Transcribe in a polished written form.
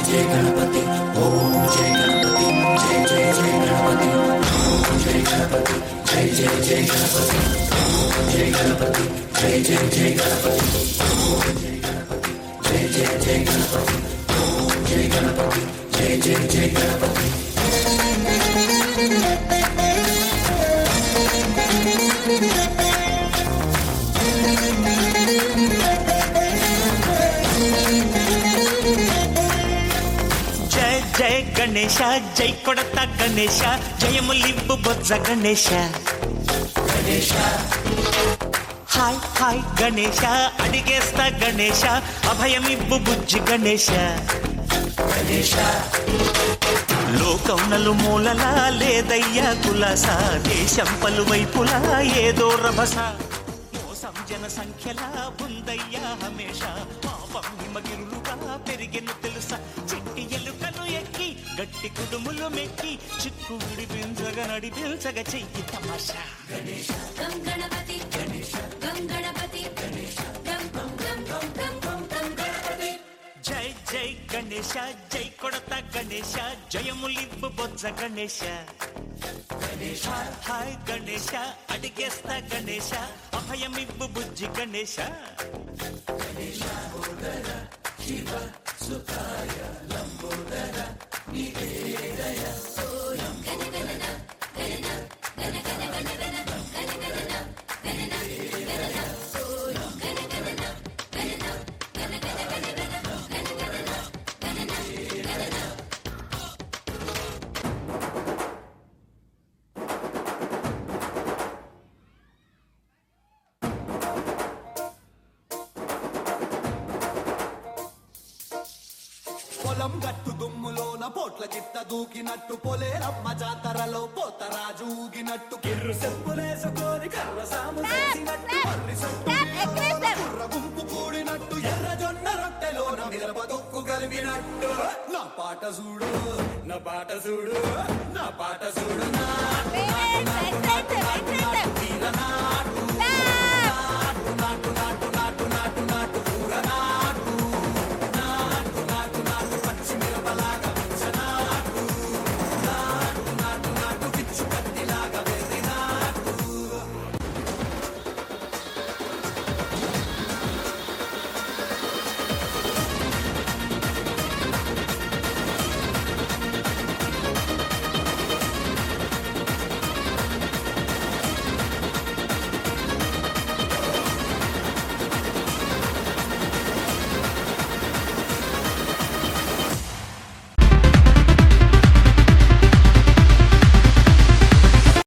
जय गणपति ओम जय गणपति जय जय जय गणपति ओम जय गणपति जय जय जय गणपति ओम जय गणपति जय जय जय गणपति ओम जय गणपति जय जय जय गणपति ओम जय गणपति जय जय जय गणपति జయ గణేశ జై కొడత గణేశ జయములివ్వు బొజ్జ గణేశ गणेश హాయ్ హాయ్ గణేశ అడిగేస్తా గణేశ అభయమివ్వు బుజ్జి గణేశ गणेश లోకం నలుమూలలా లేదయ్యా కులాస దేశం పలువైపులా ఏదో రభస మోసం జన సంఖ్యలా ఉందయ్యా హమేష పాపం హిమగిరులుగా పెరిగెను తెలుసా చిట్టి ఎలుకలు ఎక్కి గట్టి కుడుములు మెక్కి చిక్కు విడిపించగా నడిపించగా చెయ్యి తమాషా గం గణపతి గణేశ గం గణపతి గణేశ గం గం గం గం గం గం గం గణపతి జై జై గణేశ జై కొడత గణేశ జయములివ్వు బొజ్జ గణేశ गणेश హాయ్ గణేశ అడిగేస్తా గణేశ అభయమివ్వు బుజ్జి గణేశ गणेश उदर शिव सुताय लंबोदर निवेदय పొలం గట్టు దుమ్ములోన పోట్ల చిత్త దూకినట్టు పొలేరమ్మ జాతరలో పోతరాజు ఊగినట్టు కిర్రు చెప్పులేసుకొని కర్ర సాము చేసినట్టు మర్రి సొట్టు కుర్ర గుంపు కూడినట్టు ఎర్ర జొన్న రొట్టెలోన మిరప దొక్కు కలిపినట్టు నా పాట చూడు నా పాట చూడు నా పాట చూడు నాటు నాటు నాటు నాటు నాటు నాటు నాటు